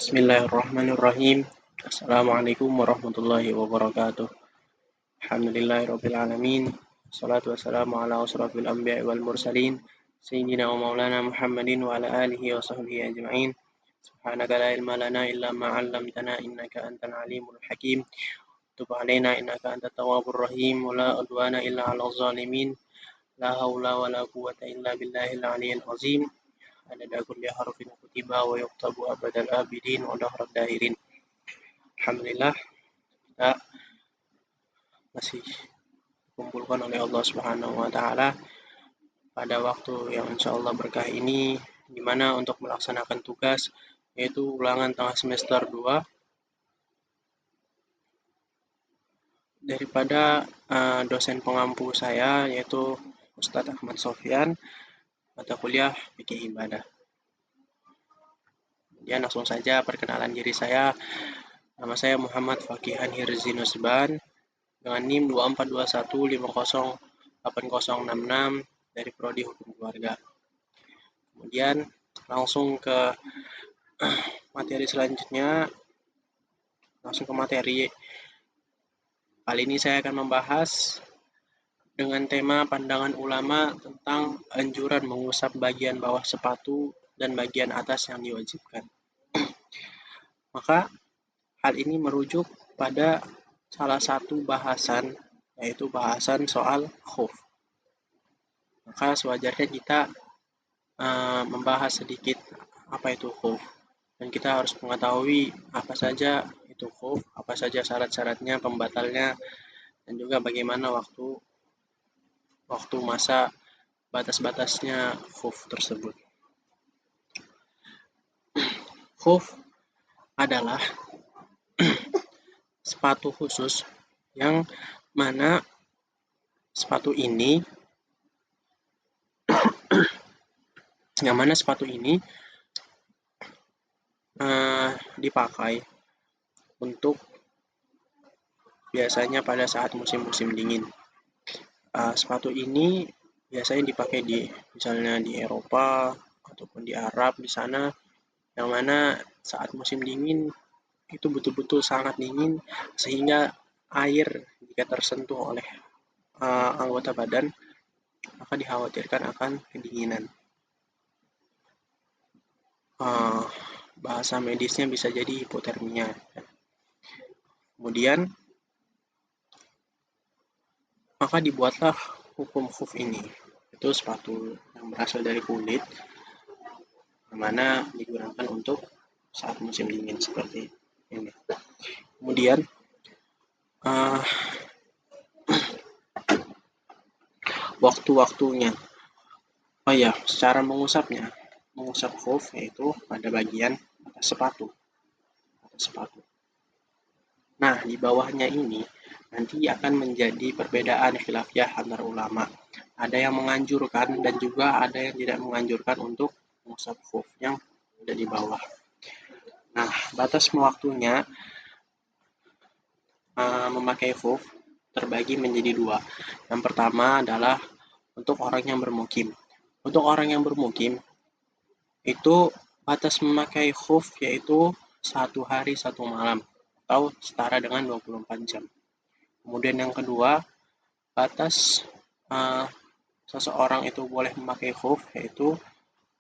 Bismillahirrahmanirrahim. Assalamualaikum warahmatullahi wabarakatuh. Alhamdulillahirabbil alamin. Shalatu wassalamu ala asrofil anbiya'i wal mursalin sayyidina wa maulana Muhammadin wa ala alihi wa sahbihi ajma'in. Subhanaka la ilma lana illa ma 'allamtana innaka antal alimul hakim. Tub alaina innaka antat tawwabur rahim wa la udwana illa 'alal zalimin. La haula wa la quwwata illa billahil aliyyil azim. Adada kulli harfin kutiba wa yuktabu abadal abidin wa dahrad dahirin. Alhamdulillah kita masih dikumpulkan oleh Allah Subhanahu wa taala pada waktu yang insyaallah berkah ini, di mana untuk melaksanakan tugas yaitu ulangan tengah semester 2 daripada dosen pengampu saya yaitu Ustadz Ahmad Sofyan, mata kuliah fikih ibadah. Ya, langsung saja perkenalan diri saya. Nama saya Muhammad Fakihan Hirzi Nusban dengan NIM 2421508066 dari Prodi Hukum Keluarga. Kemudian langsung ke materi selanjutnya. Langsung ke materi. Kali ini saya akan membahas dengan tema pandangan ulama tentang anjuran mengusap bagian bawah sepatu dan bagian atas yang diwajibkan. Maka hal ini merujuk pada salah satu bahasan, yaitu bahasan soal khuf. Maka sewajarnya kita membahas sedikit apa itu khuf. Dan kita harus mengetahui apa saja itu khuf, apa saja syarat-syaratnya, pembatalnya, dan juga bagaimana waktu masa batas-batasnya khuf tersebut. Khuf adalah sepatu khusus yang mana sepatu ini dipakai untuk biasanya pada saat musim-musim dingin. Sepatu ini biasanya dipakai misalnya di Eropa ataupun di Arab, di sana yang mana saat musim dingin itu betul-betul sangat dingin sehingga air jika tersentuh oleh anggota badan maka dikhawatirkan akan kedinginan. Bahasa medisnya bisa jadi hipotermia. Kemudian maka dibuatlah hukum khuf ini. Itu sepatu yang berasal dari kulit yang mana digunakan untuk saat musim dingin seperti ini. Kemudian waktu-waktunya. Secara mengusap khuf yaitu pada bagian atas sepatu. Nah, di bawahnya ini nanti akan menjadi perbedaan khilafiyah antar ulama. Ada yang menganjurkan dan juga ada yang tidak menganjurkan untuk mengusap khuf yang ada di bawah. Nah, batas waktunya memakai khuf terbagi menjadi 2. Yang pertama adalah untuk orang yang bermukim. Untuk orang yang bermukim itu batas memakai khuf yaitu 1 hari 1 malam atau setara dengan 24 jam. Kemudian yang kedua, batas seseorang itu boleh memakai khuf yaitu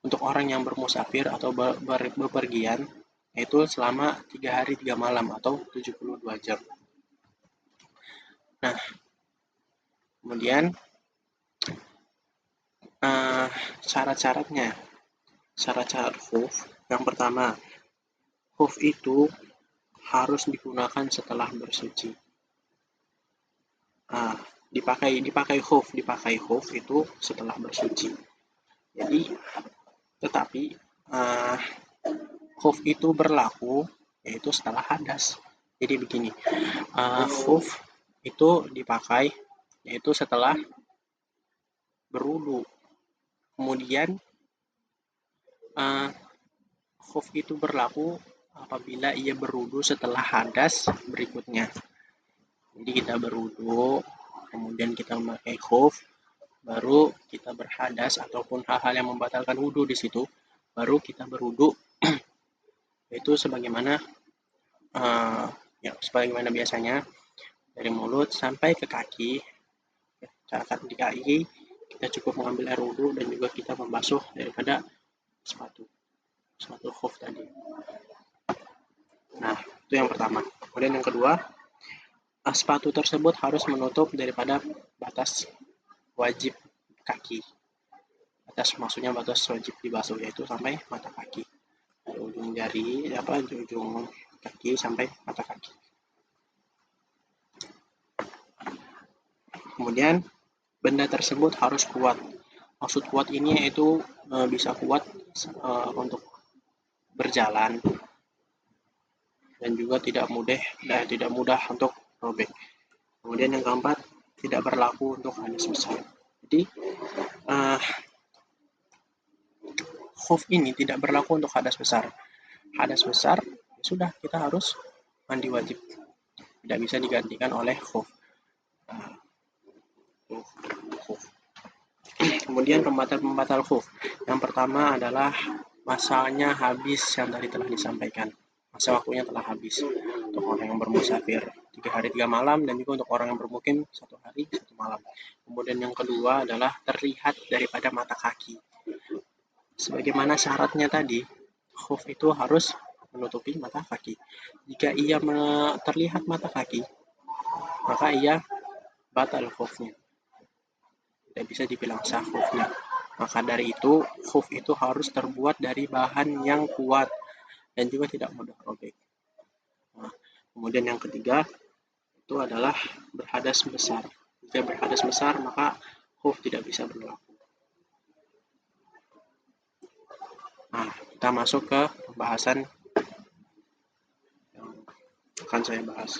untuk orang yang bermusafir atau bepergian yaitu selama 3 hari 3 malam atau 72 jam. Nah, kemudian syarat-syaratnya. Syarat-syarat khuf. Yang pertama, khuf itu harus digunakan setelah bersuci. Dipakai khuf itu setelah bersuci. Jadi, tetapi khuf itu berlaku yaitu setelah hadas. Jadi begini, khuf itu dipakai yaitu setelah berwudu. Kemudian khuf itu berlaku apabila ia berwudu setelah hadas berikutnya. Jadi kita berwudu, kemudian kita memakai khuf, baru kita berhadas ataupun hal-hal yang membatalkan wudu di situ, baru kita berwudu yaitu sebagaimana biasanya dari mulut sampai ke kaki. Misalkan di kaki kita cukup mengambil air wudhu dan juga kita membasuh daripada sepatu khuf tadi. Nah, itu yang pertama. Kemudian yang kedua, sepatu tersebut harus menutup daripada batas wajib kaki. Maksudnya batas wajib dibasuh, yaitu sampai mata kaki. Dari ujung jari, ujung kaki sampai mata kaki. Kemudian benda tersebut harus kuat. Maksud kuat ini yaitu bisa kuat untuk berjalan dan juga tidak mudah untuk robek. Kemudian yang keempat, tidak berlaku untuk hadas besar. Jadi khuf ini tidak berlaku untuk hadas besar. Hadas besar sudah kita harus mandi wajib. Tidak bisa digantikan oleh khuf. Kemudian pembatal khuf. Yang pertama adalah masanya habis yang tadi telah disampaikan. Masa waktunya telah habis untuk orang yang bermusafir 3 hari 3 malam dan juga untuk orang yang bermukim 1 hari 1 malam. Kemudian yang kedua adalah terlihat daripada mata kaki. Sebagaimana syaratnya tadi, khuf itu harus menutupi mata kaki. Jika ia terlihat mata kaki, maka ia batal khufnya. Tidak bisa dibilang sah khufnya. Maka dari itu, khuf itu harus terbuat dari bahan yang kuat dan juga tidak mudah robek. Nah, kemudian yang ketiga itu adalah berhadas besar. Jika berhadas besar, maka khuf tidak bisa berlaku. Nah, kita masuk ke pembahasan yang akan saya bahas.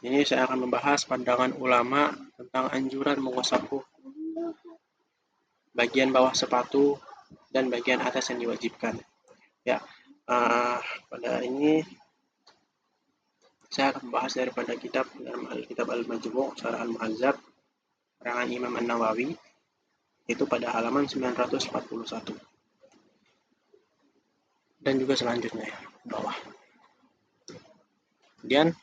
Ini saya akan membahas pandangan ulama tentang anjuran mengusap khuf, bagian bawah sepatu dan bagian atas yang diwajibkan. Ya, pada ini saya akan membahas daripada kitab Al-Majmu' Syarah Al-Muhadzab karangan Imam An-Nawawi, itu pada halaman 941 dan juga selanjutnya ya, bawah. Kemudian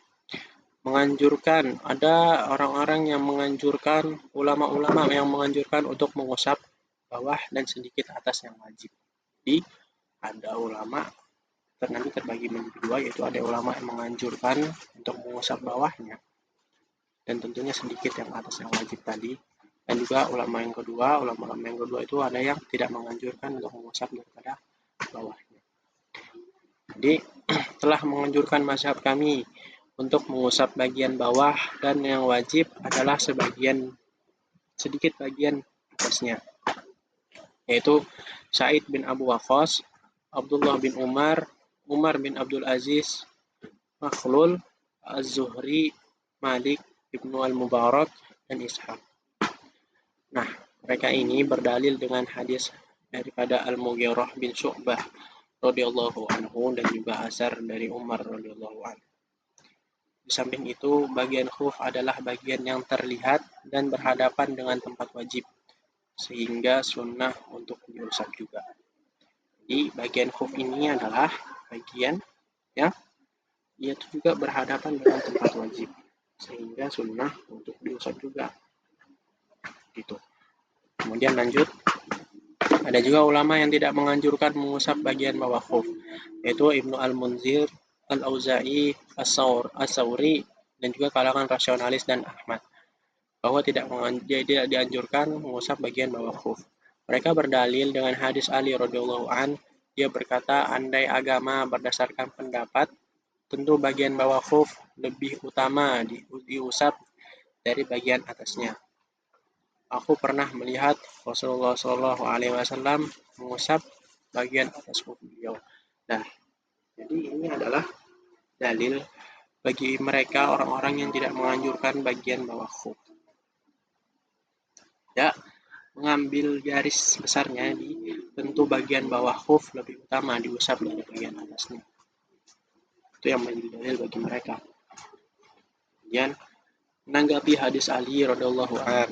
menganjurkan, ada orang-orang yang menganjurkan, ulama-ulama yang menganjurkan untuk mengusap bawah dan sedikit atas yang wajib. Jadi ada ulama nanti terbagi menjadi dua, yaitu ada ulama yang menganjurkan untuk mengusap bawahnya dan tentunya sedikit yang atas yang wajib tadi, dan juga ulama yang kedua itu ada yang tidak menganjurkan untuk mengusap daripada bawahnya. Jadi telah menganjurkan mazhab kami untuk mengusap bagian bawah dan yang wajib adalah sedikit bagian atasnya, yaitu Sa'id bin Abu Waqqas, Abdullah bin Umar bin Abdul Aziz, Makhlul, Az-Zuhri, Malik, Ibnu Al-Mubarak, dan Ishaq. Nah, mereka ini berdalil dengan hadis daripada Al-Mughirah bin Syu'bah radhiyallahu anhu dan juga asar dari Umar radhiyallahu anhu. Di samping itu, bagian khuf adalah bagian yang terlihat dan berhadapan dengan tempat wajib, sehingga sunnah untuk diusap juga. Jadi, bagian khuf ini adalah bagian yang ia juga berhadapan dengan tempat wajib, sehingga sunnah untuk diusap juga. Gitu. Kemudian lanjut, ada juga ulama yang tidak menganjurkan mengusap bagian bawah khuf, yaitu Ibnu Al-Munzir, Al-Auza'i, As-Sauri, dan juga kalangan rasionalis dan Ahmad, bahwa tidak dianjurkan mengusap bagian bawah khuf. Mereka berdalil dengan hadis Ali radhiyallahu an, dia berkata, andai agama berdasarkan pendapat, tentu bagian bawah khuf lebih utama diusap dari bagian atasnya. Aku pernah melihat Rasulullah SAW mengusap bagian atas khuf beliau. Nah, jadi ini adalah dalil bagi mereka orang-orang yang tidak menganjurkan bagian bawah khuf. Ya, mengambil garis besarnya di tentu bagian bawah khuf lebih utama diusap dari bagian atasnya. Itu yang menjadi dalil bagi mereka. Kemudian menanggapi hadis Ali radhiyallahu an,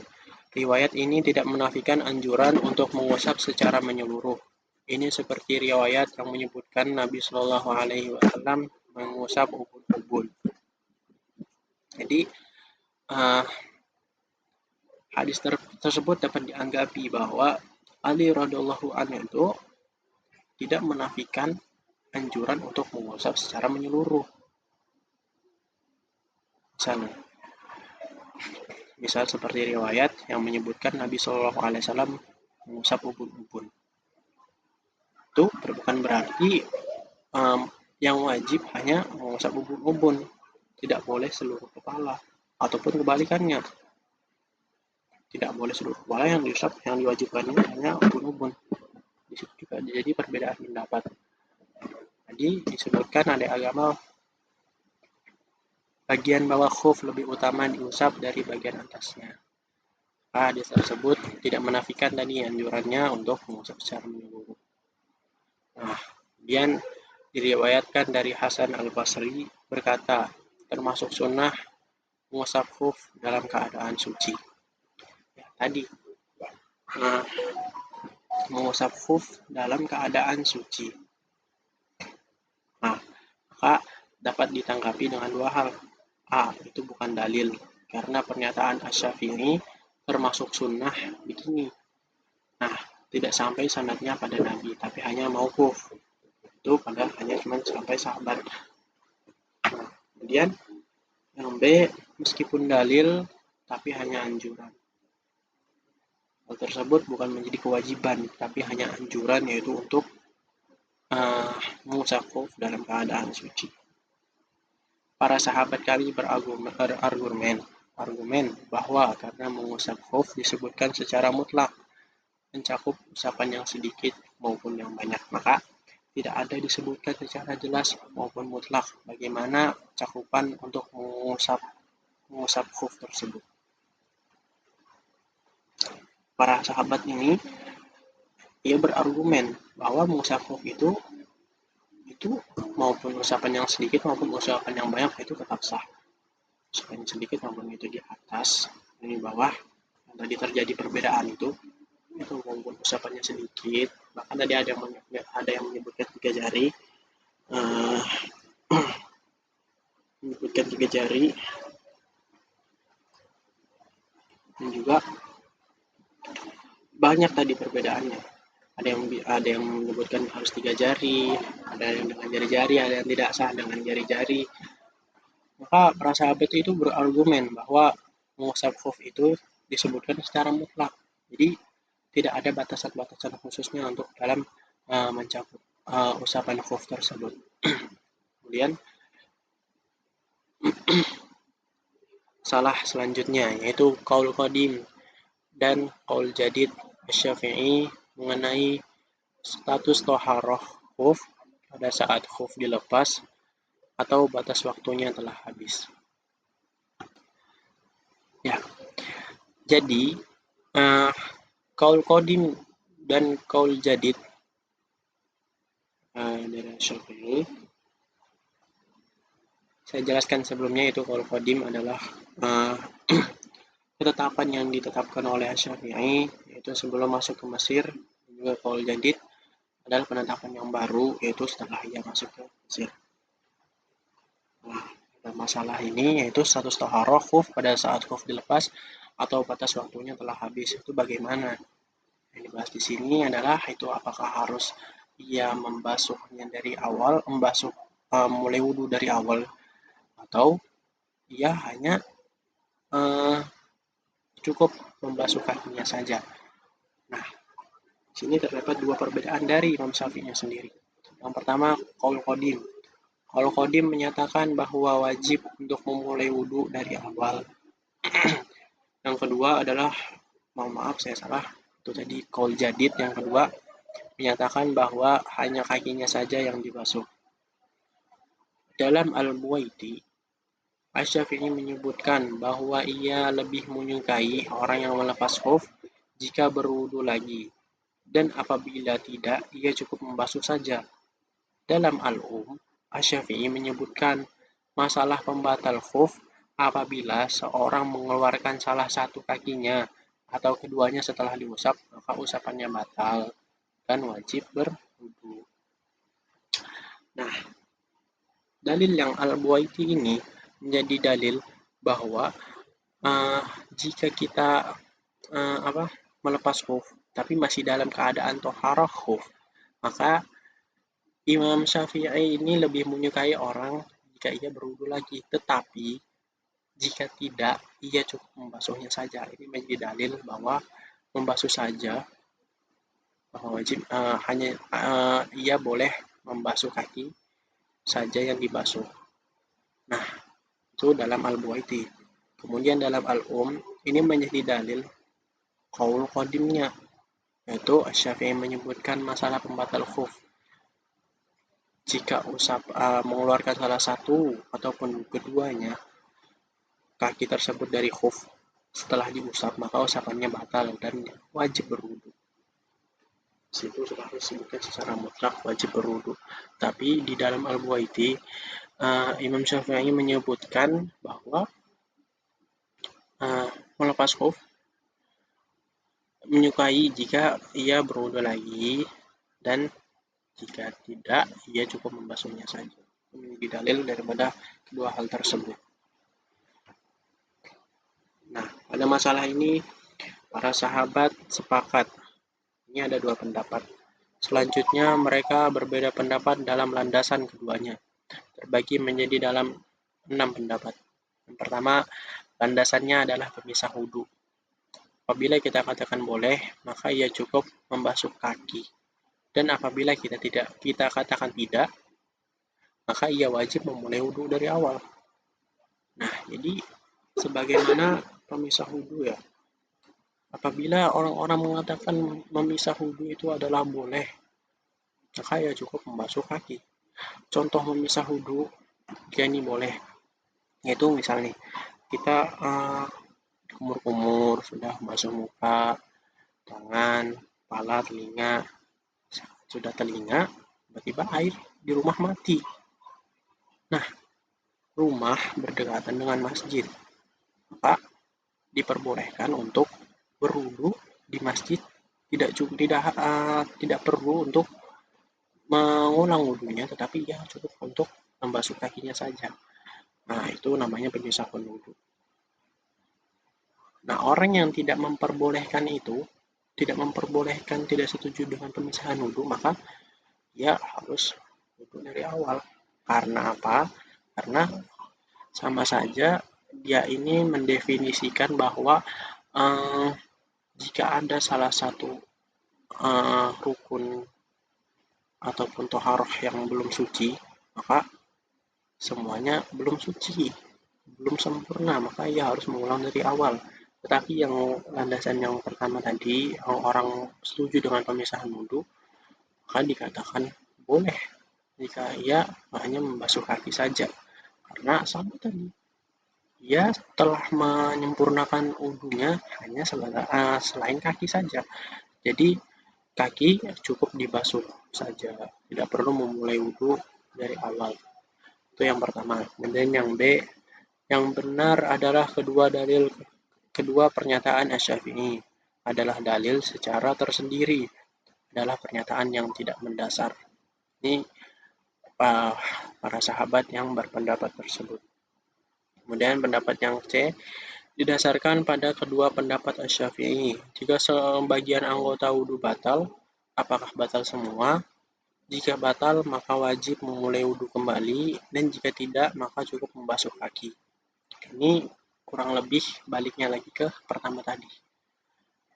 riwayat ini tidak menafikan anjuran untuk mengusap secara menyeluruh. Ini seperti riwayat yang menyebutkan Nabi Shallallahu Alaihi Wasallam mengusap ubun-ubun. Jadi hadis tersebut dapat dianggapi bahwa Ali radhiallahu anhu itu tidak menafikan anjuran untuk mengusap secara menyeluruh. Misal seperti riwayat yang menyebutkan Nabi Shallallahu Alaihi Wasallam mengusap ubun-ubun. Itu bukan berarti yang wajib hanya mengusap ubun-ubun, tidak boleh seluruh kepala, ataupun kebalikannya. Tidak boleh seluruh kepala yang diusap, yang diwajibkannya hanya ubun-ubun. Di situ juga jadi perbedaan pendapat. Jadi disebutkan ada agama bagian bawah khuf lebih utama diusap dari bagian atasnya. Hadis tersebut tidak menafikan tadi anjurannya untuk mengusap secara menyeluruh. Nah, kemudian diriwayatkan dari Hasan al-Basri berkata, termasuk sunnah mengusap khuf dalam keadaan suci. Ya, tadi mengusap khuf dalam keadaan suci. Nah, maka dapat ditanggapi dengan dua hal. Itu bukan dalil, karena pernyataan Asy-Syafi'i termasuk sunnah begini. Nah, tidak sampai sanadnya pada Nabi, tapi hanya mauquf. Itu pada hanya cuma sampai sahabat. Nah, kemudian yang B, meskipun dalil, tapi hanya anjuran. Hal tersebut bukan menjadi kewajiban, tapi hanya anjuran, yaitu untuk mengusap khuf dalam keadaan suci. Para sahabat kami berargumen bahwa karena mengusap khuf disebutkan secara mutlak, mencakup usapan yang sedikit maupun yang banyak, maka tidak ada disebutkan secara jelas maupun mutlak bagaimana cakupan untuk mengusap khuf tersebut. Para sahabat ini ia berargumen bahwa mengusap khuf itu maupun usapan yang sedikit maupun usapan yang banyak itu tetap sah. Usapan yang sedikit maupun itu di atas dan di bawah, yang tadi terjadi perbedaan itu maupun usapannya sedikit, bahkan tadi ada yang menyebutkan 3 jari, menyebutkan 3 jari, dan juga banyak tadi perbedaannya. Ada yang menyebutkan harus 3 jari, ada yang dengan jari-jari, ada yang tidak sah dengan jari-jari. Maka para sahabat itu berargumen bahwa mengusap khuf itu disebutkan secara mutlak. Jadi tidak ada batasan-batasan khususnya untuk dalam mencakup usapan khuf tersebut. Kemudian salah selanjutnya yaitu qaul qadim dan qaul jadid Asy-Syafi'i mengenai status thaharah khuf pada saat khuf dilepas atau batas waktunya telah habis. Ya. Jadi qaul qadim dan qaul jadid dari Asy-Syafi'i, saya jelaskan sebelumnya, itu qaul qadim adalah ketetapan yang ditetapkan oleh Asy-Syafi'i, yaitu sebelum masuk ke Mesir. Juga qaul jadid adalah penetapan yang baru, yaitu setelah ia masuk ke Mesir. Nah, masalah ini yaitu status thaharah khuf pada saat khuf dilepas atau batas waktunya telah habis, itu bagaimana? Yang dibahas di sini adalah itu apakah harus ia membasuhnya dari awal, mulai wudu dari awal, atau ia hanya cukup membasuh kakinya saja. Nah, sini terdapat dua perbedaan dari Imam Syafi'i sendiri. Yang pertama, qaul qadim. Qaul qadim menyatakan bahwa wajib untuk memulai wudu dari awal. Yang kedua adalah, mohon maaf saya salah, itu tadi qaul jadid yang kedua menyatakan bahwa hanya kakinya saja yang dibasuh. Dalam Al-Buwaiti, Asy-Syafi'i menyebutkan bahwa ia lebih menyukai orang yang melepas khuf jika berwudu lagi, dan apabila tidak, ia cukup membasuh saja. Dalam Al-Um, Asy-Syafi'i menyebutkan masalah pembatal khuf apabila seorang mengeluarkan salah satu kakinya atau keduanya setelah diusap, maka usapannya batal. dan wajib berwudu. Nah, dalil yang Al-Buwaiti ini menjadi dalil bahwa jika kita melepas khuf tapi masih dalam keadaan toharoh khuf, maka Imam Syafi'i ini lebih menyukai orang jika ia berwudu lagi, tetapi jika tidak, ia cukup membasuhnya saja. Ini menjadi dalil bahwa membasuh saja, bahwa wajib hanya ia boleh membasuh kaki saja yang dibasuh. Nah, itu dalam Al-Buwaiti. Kemudian dalam Al-Um, ini menjadi dalil qaul qadimnya, yaitu Syafi'i menyebutkan masalah pembatal khuf. Jika usap mengeluarkan salah satu ataupun keduanya kaki tersebut dari khuf setelah diusap, maka usapannya batal dan wajib berwudu. Situ sudah disebutkan secara mutlak wajib berwudu. Tapi di dalam Al-Buwaiti, Imam Syafi'i menyebutkan bahwa melepas khuf menyukai jika ia berwudu lagi, dan jika tidak, ia cukup membasuhnya saja. Menjadi dalil daripada kedua hal tersebut. Nah, pada masalah ini, para sahabat sepakat. Ini ada dua pendapat. Selanjutnya, mereka berbeda pendapat dalam landasan keduanya. Terbagi menjadi dalam 6 pendapat. Yang pertama, landasannya adalah pemisah wudu. Apabila kita katakan boleh, maka ia cukup membasuh kaki. Dan apabila kita katakan tidak, maka ia wajib memulai wudu dari awal. Nah, jadi sebagaimana pemisah wudu ya. Apabila orang-orang mengatakan memisah wudu itu adalah boleh, maka ia cukup membasuh kaki. Contoh memisah wudu, jika ini boleh, yaitu misalnya kita kumur-kumur, sudah basuh muka, tangan, kepala, telinga, sudah telinga, tiba-tiba air di rumah mati. Nah, rumah berdekatan dengan masjid, maka diperbolehkan untuk berwudu di masjid, tidak perlu untuk mengulang wudunya, tetapi ya cukup untuk membasuh kakinya saja. Nah, itu namanya penyusapan wudu. Nah, orang yang tidak tidak setuju dengan pemisahan wudu, maka ya harus wudu dari awal. Karena apa? Karena sama saja dia ini mendefinisikan bahwa jika ada salah satu rukun ataupun toharoh yang belum suci, maka semuanya belum suci, belum sempurna, maka ia harus mengulang dari awal. Tetapi yang landasan yang pertama tadi, orang setuju dengan pemisahan wudu, maka dikatakan boleh jika ia hanya membasuh kaki saja. Karena sama tadi, ia telah menyempurnakan wudunya hanya selain kaki saja. Jadi kaki cukup dibasuh saja, tidak perlu memulai wudu dari awal. Itu yang pertama. Kemudian yang B, yang benar adalah kedua pernyataan Asy-Syafi'i adalah dalil secara tersendiri, adalah pernyataan yang tidak mendasar. Ini para sahabat yang berpendapat tersebut. Kemudian pendapat yang C, didasarkan pada kedua pendapat Asy-Syafi'i. Jika sebagian anggota wudu batal, apakah batal semua? Jika batal, maka wajib memulai wudu kembali, dan jika tidak, maka cukup membasuh kaki. Ini kurang lebih baliknya lagi ke pertama tadi.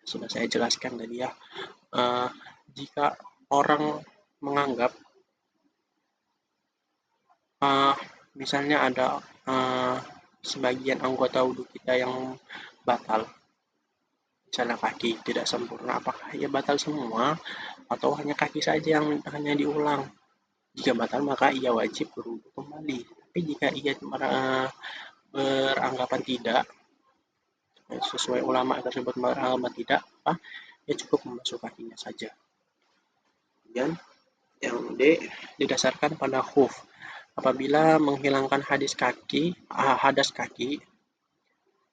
Sudah saya jelaskan tadi ya. Jika orang menganggap misalnya ada sebagian anggota wudu kita yang batal, misalnya kaki tidak sempurna, apakah ia batal semua atau hanya kaki saja yang hanya diulang? Jika batal, maka ia wajib berwudu kembali. Tapi jika ia beranggapan tidak, sesuai ulama tersebut beranggapan tidak, ia cukup membasuh kakinya saja. Kemudian yang D, didasarkan pada khuf. Apabila menghilangkan hadas kaki,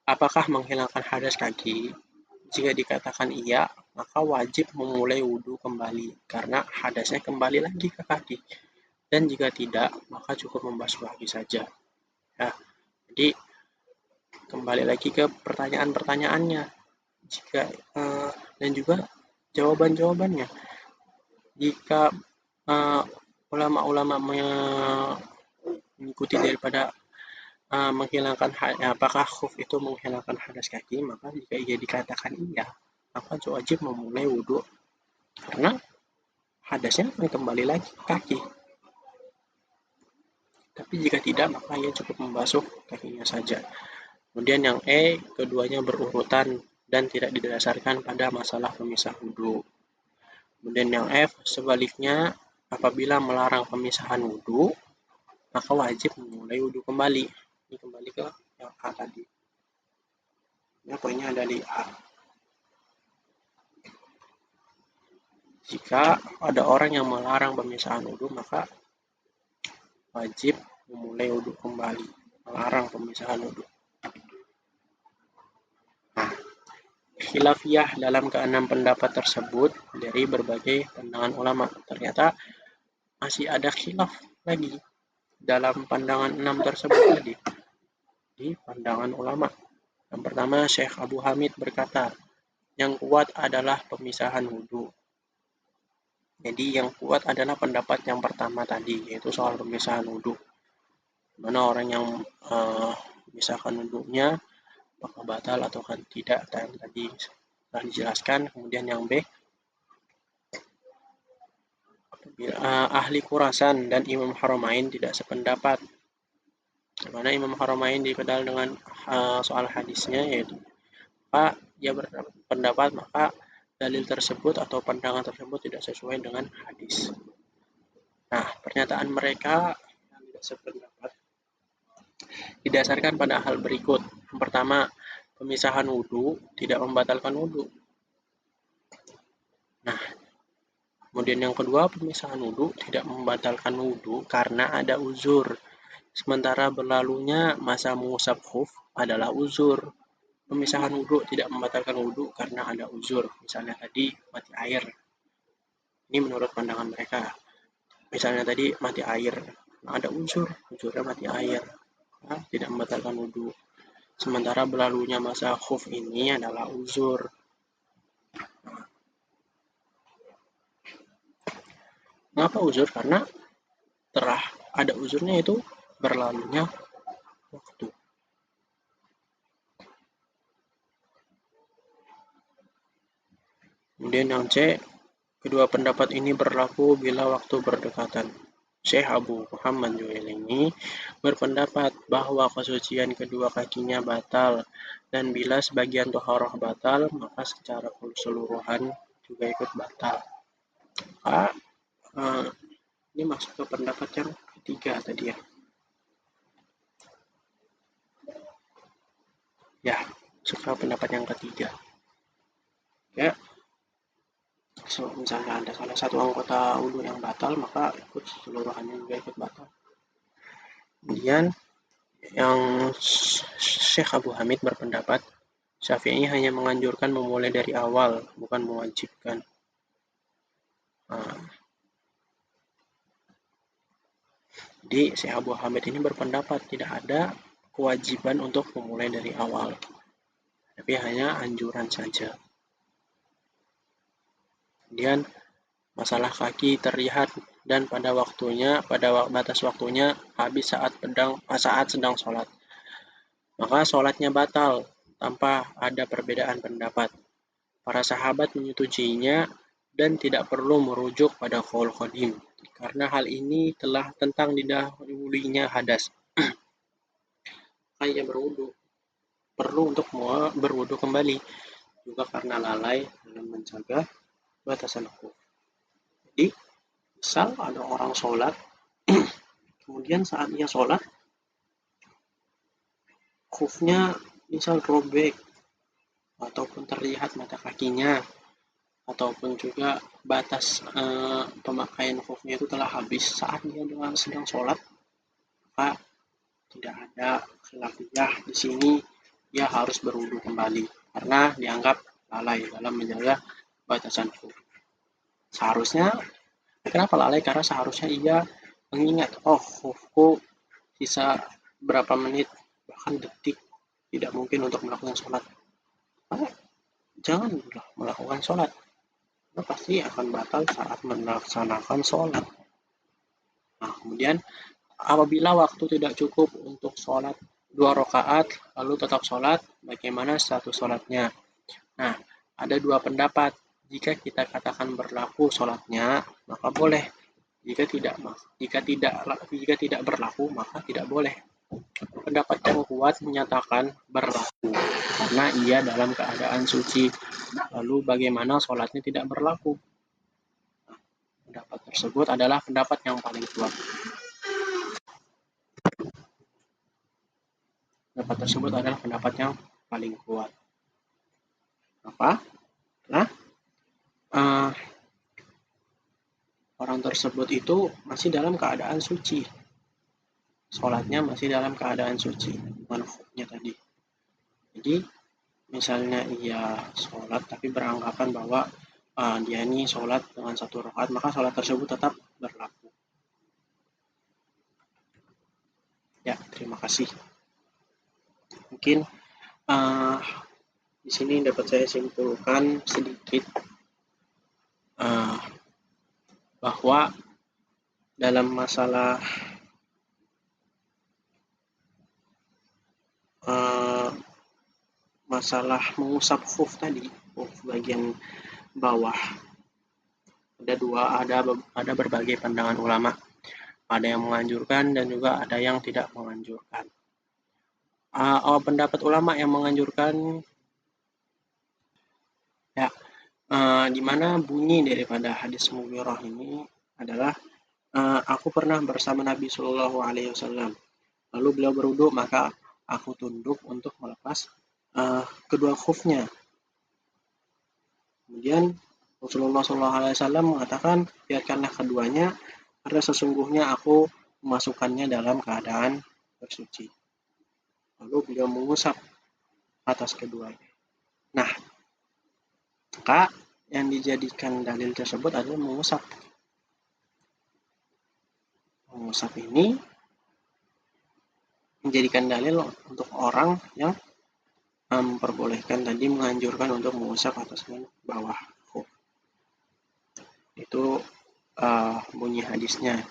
apakah menghilangkan hadas kaki? Jika dikatakan iya, maka wajib memulai wudhu kembali karena hadasnya kembali lagi ke kaki. Dan jika tidak, maka cukup membasuh kaki saja. Ya, jadi kembali lagi ke pertanyaan-pertanyaannya, jika dan juga jawaban-jawabannya. Jika ulama-ulama mengikuti daripada menghilangkan apakah khuf itu menghilangkan hadas kaki, maka jika ia dikatakan iya, maka wajib memulai wudhu karena hadasnya akan kembali lagi ke kaki. Tapi jika tidak, maka ia cukup membasuh kakinya saja. Kemudian yang E, keduanya berurutan dan tidak didasarkan pada masalah pemisah wudhu. Kemudian yang F, sebaliknya apabila melarang pemisahan wudhu, maka wajib memulai wudhu kembali. Ini kembali ke yang A tadi. Ya, poinnya ada di A. Jika ada orang yang melarang pemisahan wudhu, maka wajib memulai wudhu kembali. Melarang pemisahan wudhu. Nah, khilafiyah dalam keenam pendapat tersebut dari berbagai pandangan ulama. Ternyata masih ada khilaf lagi dalam pandangan 6 tersebut tadi. Di pandangan ulama. Yang pertama, Syekh Abu Hamid berkata, yang kuat adalah pemisahan wudhu. Jadi yang kuat adalah pendapat yang pertama tadi, yaitu soal pemisahan wudhu. Mana orang yang memisahkan wudhunya, apakah batal atau tidak, yang tadi telah dijelaskan. Kemudian yang B, ahli Khurasan dan Imam Haramain tidak sependapat. Mana Imam Haramain dikenal dengan soal hadisnya, yaitu maka dia berpendapat maka dalil tersebut atau pandangan tersebut tidak sesuai dengan hadis. Nah, pernyataan mereka yang tidak sependapat didasarkan pada hal berikut. Yang pertama, pemisahan wudhu tidak membatalkan wudhu. Nah, kemudian yang kedua, pemisahan wudhu tidak membatalkan wudhu karena ada uzur. Sementara berlalunya masa mengusap khuf adalah uzur. Pemisahan wudhu tidak membatalkan wudhu karena ada uzur. Misalnya tadi mati air. Ini menurut pandangan mereka. Misalnya tadi mati air. Nah, ada uzur. Uzurnya mati air. Nah, tidak membatalkan wudhu. Sementara berlalunya masa khuf ini adalah uzur. Mengapa uzur? Karena ada uzurnya itu berlalunya waktu. Kemudian yang C, kedua pendapat ini berlaku bila waktu berdekatan. Syekh Abu Muhammad Juwaini berpendapat bahwa kesucian kedua kakinya batal dan bila sebagian toharoh batal, maka secara keseluruhan juga ikut batal. Ini masuk ke pendapat yang ketiga tadi ya. Ya, suka pendapat yang ketiga. Ya, so, misalnya ada salah satu anggota wudhu yang batal, maka ikut seluruhannya juga ikut batal. Kemudian yang Syekh Abu Hamid berpendapat Syafi'i hanya menganjurkan memulai dari awal, bukan mewajibkan. Jadi Syekh Abu Hamid ini berpendapat tidak ada kewajiban untuk memulai dari awal, tapi hanya anjuran saja. Kemudian masalah kaki terlihat dan pada batas waktunya habis saat sedang sholat. Maka sholatnya batal tanpa ada perbedaan pendapat. Para sahabat menyetujuinya dan tidak perlu merujuk pada qaul qadim. Karena hal ini telah tentang didahulunya hadas. Hanya berwudu. Perlu untuk berwudu kembali. Juga karena lalai dalam menjaga batasan khuf. Jadi, misal ada orang sholat, kemudian saat ia sholat, khufnya misal robek, ataupun terlihat mata kakinya, ataupun juga batas pemakaian khufnya itu telah habis saat dia sedang sholat, maka tidak ada khilafiyah di sini, dia harus berwudu kembali karena dianggap lalai dalam menjaga batasan khuf. Seharusnya, kenapa lalai? Karena seharusnya ia mengingat, oh khufku sisa berapa menit, bahkan detik, tidak mungkin untuk melakukan sholat. Maka janganlah melakukan sholat. Itu pasti akan batal saat melaksanakan sholat. Nah, kemudian apabila waktu tidak cukup untuk sholat 2 rakaat, lalu tetap sholat, bagaimana status sholatnya? Nah, ada 2 pendapat. Jika kita katakan berlaku sholatnya, maka boleh. Jika tidak berlaku, maka tidak boleh. Pendapat yang kuat menyatakan berlaku, karena ia dalam keadaan suci. Lalu bagaimana sholatnya tidak berlaku? Pendapat tersebut adalah pendapat yang paling kuat. Pendapat tersebut adalah pendapat yang paling kuat. Apa? Nah, orang tersebut itu masih dalam keadaan suci. Sholatnya masih dalam keadaan suci. Manfaatnya tadi. Jadi, misalnya ia sholat tapi beranggapan bahwa dia ini sholat dengan 1 rakaat, maka sholat tersebut tetap berlaku. Ya, terima kasih. Mungkin di sini dapat saya simpulkan sedikit bahwa dalam masalah mengusap khuf tadi, khuf bagian bawah, ada berbagai pandangan ulama. Ada yang menganjurkan dan juga ada yang tidak menganjurkan. Pendapat ulama yang menganjurkan, ya, di mana bunyi daripada hadis Mughirah ini adalah, aku pernah bersama Nabi Shallallahu Alaihi Wasallam. Lalu beliau berwudu, maka aku tunduk untuk melepas kedua khufnya. Kemudian Rasulullah SAW mengatakan, biarkanlah keduanya, karena sesungguhnya aku memasukkannya dalam keadaan bersuci. Lalu beliau mengusap atas keduanya. Nah, maka yang dijadikan dalil tersebut adalah mengusap. Mengusap ini menjadikan dalil untuk orang yang memperbolehkan tadi, menganjurkan untuk mengusap atas dan bawah khuf. Itu bunyi hadisnya.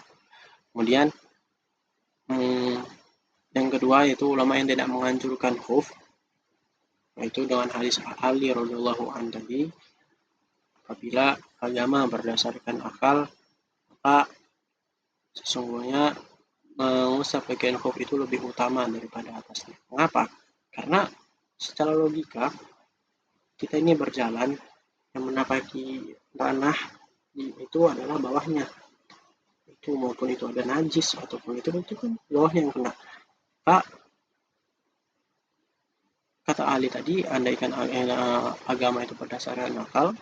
Kemudian yang kedua yaitu ulama yang tidak menganjurkan khuf, yaitu dengan hadis Ali radhiyallahu anhu tadi, apabila agama berdasarkan akal, maka sesungguhnya mengusap bagian khuf itu lebih utama daripada atasnya. Mengapa? Karena secara logika kita ini berjalan, yang menapaki tanah itu adalah bawahnya. Itu maupun itu ada najis ataupun itu kan bawahnya yang kena. Kata Ali tadi, andaikan agama itu berdasarkan akal,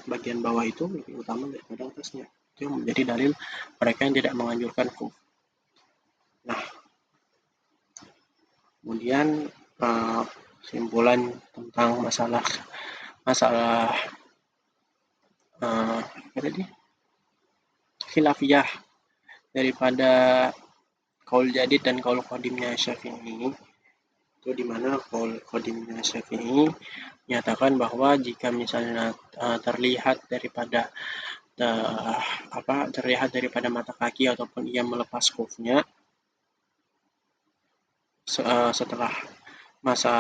bagian bawah itu lebih utama daripada atasnya. Itu menjadi dalil mereka yang tidak menganjurkan khuf. Nah, kemudian kesimpulan tentang masalah khilafiyah daripada qaul jadid dan qaul qadimnya Syafi'i, itu di mana qaul qadimnya Syafi'i menyatakan bahwa jika misalnya terlihat daripada mata kaki ataupun ia melepas khufnya setelah masa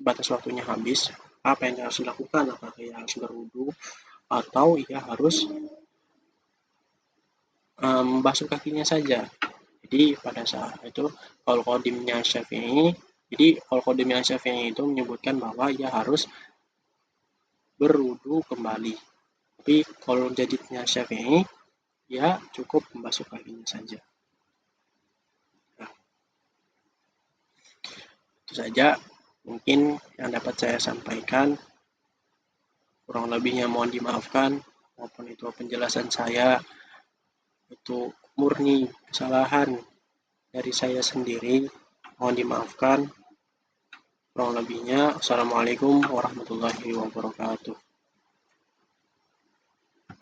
batas waktunya habis, apa yang harus dilakukan? Apakah ia harus berwudu atau ia harus membasuh kakinya saja? Jadi pada saat itu qaul qadimnya Syafi'i itu menyebutkan bahwa ia harus berwudu kembali. Tapi qaul jadidnya Syafi'i, ya cukup membasuh kakinya saja. Nah, itu saja mungkin yang dapat saya sampaikan. Kurang lebihnya mohon dimaafkan, maupun itu penjelasan saya itu murni kesalahan dari saya sendiri, mohon dimaafkan. Kurang lebihnya, Assalamualaikum warahmatullahi wabarakatuh.